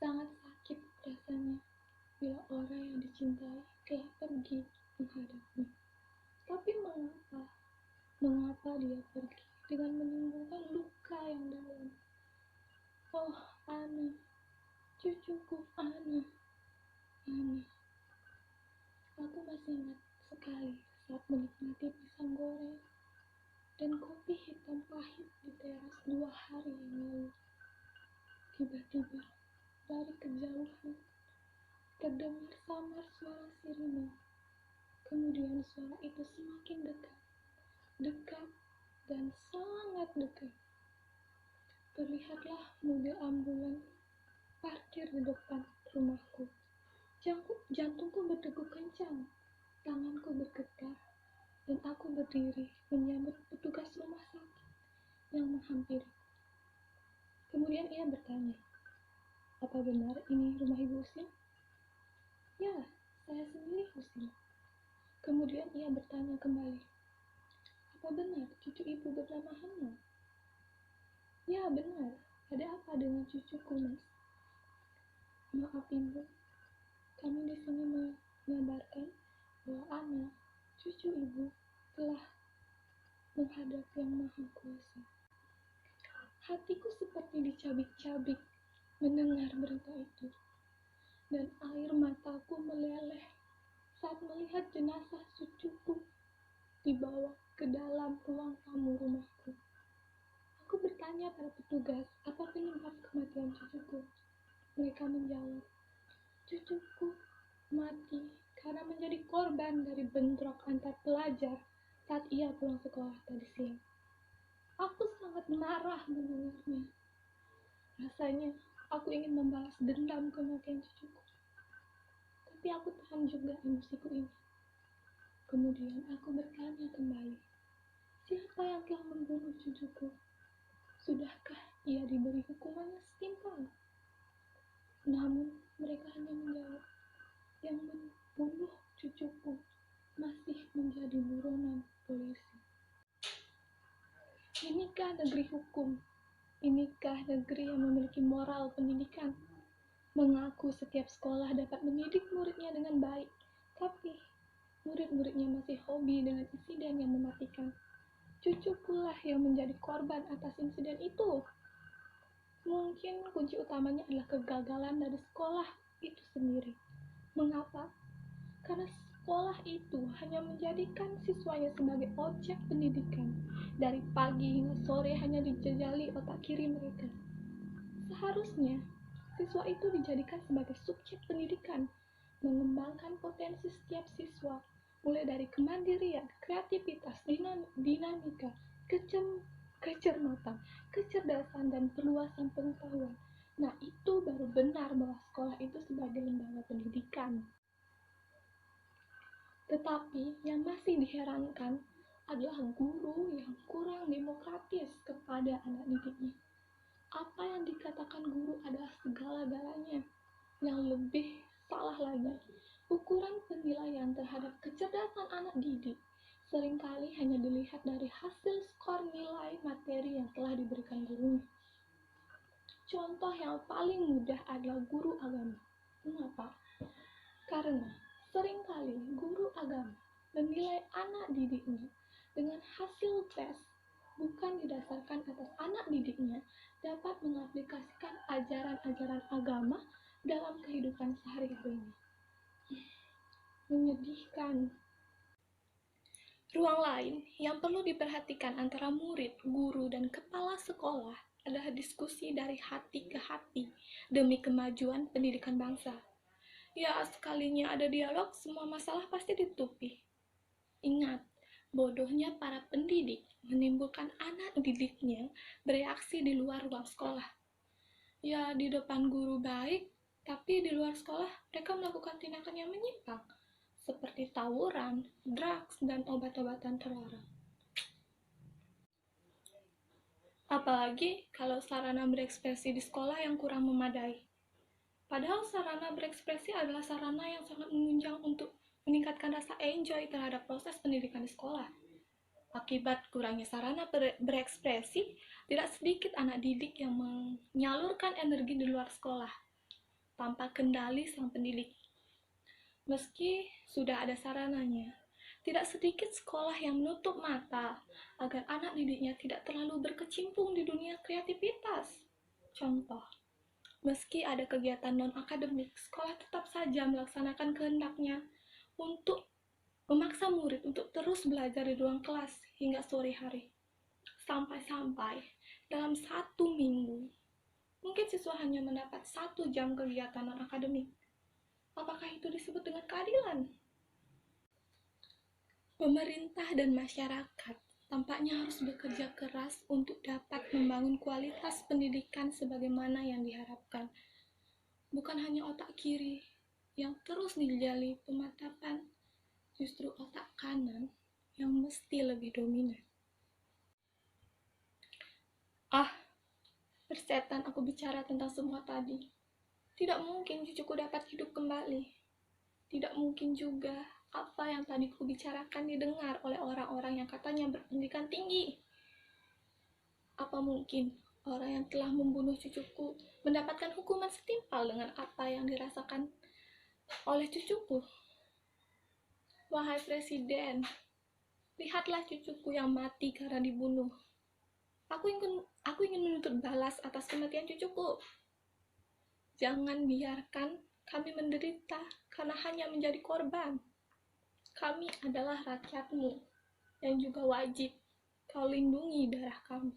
Sangat sakit rasanya bila orang yang dicintai telah pergi menghadapnya. Tapi mengapa? Mengapa dia pergi dengan menimbulkan luka yang dalam? Oh, Ana, cucuku Ana. Aku masih ingat sekali saat menikmati pisang goreng dan kopi hitam pahit di teras 2 hari yang lalu. Tiba-tiba, dari kejauhan, terdengar samar suara sirine. Kemudian suara itu semakin dekat, dan sangat dekat. Terlihatlah mobil ambulan parkir di depan rumahku. Jantungku berdegup kencang, tanganku bergetar, dan aku berdiri menyambut petugas rumah sakit yang menghampiri. Kemudian ia bertanya, "Apa benar ini rumah Ibu Usin?" "Ya, saya sendiri Usin." Kemudian ia bertanya kembali, "Apa benar cucu Ibu bernama Hana?" "Ya, benar. Ada apa dengan cucuku, Mas?" "Maaf Ibu, kami di sini mengabarkan bahwa Ana, cucu Ibu, telah menghadap Yang Maha Kuasa." Hatiku seperti dicabik-cabik mendengar berita itu, dan air mataku meleleh saat melihat jenazah cucuku dibawa ke dalam ruang tamu rumahku. Aku bertanya pada petugas, apa penyebab kematian cucuku? Mereka menjawab, cucuku mati karena menjadi korban dari bentrok antar pelajar saat ia pulang sekolah tadi siang. Aku sangat marah mendengarnya. Rasanya aku ingin membalas dendam kematian cucuku. Tapi aku tahan juga emosiku ini. Kemudian aku bertanya kembali, siapa yang telah membunuh cucuku? Sudahkah ia diberi hukuman yang setimpal? Namun mereka hanya menjawab, yang membunuh cucuku masih menjadi buronan polisi. Inikah negeri hukum? Inikah negeri yang memiliki moral pendidikan? Mengaku setiap sekolah dapat mendidik muridnya dengan baik, tapi murid-muridnya masih hobi dengan insiden yang mematikan. Cucukulah yang menjadi korban atas insiden itu. Mungkin kunci utamanya adalah kegagalan dari sekolah itu sendiri. Mengapa? Karena sekolah itu hanya menjadikan siswanya sebagai objek pendidikan. Dari pagi hingga sore hanya dijajali otak kiri mereka. Seharusnya siswa itu dijadikan sebagai subjek pendidikan, mengembangkan potensi setiap siswa, mulai dari kemandirian, kreativitas, dinamika, kecermatan, kecerdasan, dan perluasan pengetahuan. Nah, itu baru benar bahwa sekolah itu sebagai lembaga pendidikan. Tetapi yang masih diherankan adalah guru yang kurang demokratis kepada anak didiknya. Apa yang dikatakan guru adalah segala-galanya. Yang lebih salah lagi, ukuran penilaian terhadap kecerdasan anak didik seringkali hanya dilihat dari hasil skor nilai materi yang telah diberikan gurunya. Contoh yang paling mudah adalah guru agama. Mengapa? Karena seringkali guru agama menilai anak didiknya dengan hasil tes bukan didasarkan atas anak didiknya dapat mengaplikasikan ajaran-ajaran agama dalam kehidupan sehari-harinya. Menyedihkan. Ruang lain yang perlu diperhatikan antara murid, guru, dan kepala sekolah adalah diskusi dari hati ke hati demi kemajuan pendidikan bangsa. Ya, sekalinya ada dialog, semua masalah pasti ditutupi. Ingat, bodohnya para pendidik menimbulkan anak didiknya bereaksi di luar ruang sekolah. Ya, di depan guru baik, tapi di luar sekolah mereka melakukan tindakan yang menyimpang, seperti tawuran, drugs, dan obat-obatan terlarang. Apalagi kalau sarana berekspresi di sekolah yang kurang memadai. Padahal sarana berekspresi adalah sarana yang sangat menunjang untuk meningkatkan rasa enjoy terhadap proses pendidikan di sekolah. Akibat kurangnya sarana berekspresi, tidak sedikit anak didik yang menyalurkan energi di luar sekolah. tanpa kendali sang pendidik. Meski sudah ada sarananya, tidak sedikit sekolah yang menutup mata agar anak didiknya tidak terlalu berkecimpung di dunia kreativitas. Contoh, meski ada kegiatan non-akademik, sekolah tetap saja melaksanakan kehendaknya untuk memaksa murid untuk terus belajar di ruang kelas hingga sore hari. Sampai-sampai dalam 1 minggu, mungkin siswa hanya mendapat 1 jam kegiatan non-akademik. Apakah itu disebut dengan keadilan? Pemerintah dan masyarakat tampaknya harus bekerja keras untuk dapat membangun kualitas pendidikan sebagaimana yang diharapkan. Bukan hanya otak kiri yang terus dijali pemantapan, justru otak kanan yang mesti lebih dominan. Persetan aku bicara tentang semua tadi. Tidak mungkin cucuku dapat hidup kembali. Tidak mungkin juga apa yang tadi ku bicarakan didengar oleh orang-orang yang katanya berpendidikan tinggi. Apa mungkin orang yang telah membunuh cucuku mendapatkan hukuman setimpal dengan apa yang dirasakan oleh cucuku? Wahai Presiden, lihatlah cucuku yang mati karena dibunuh. Aku ingin menuntut balas atas kematian cucuku. Jangan biarkan kami menderita karena hanya menjadi korban. Kami adalah rakyatmu, dan juga wajib kau lindungi darah kami.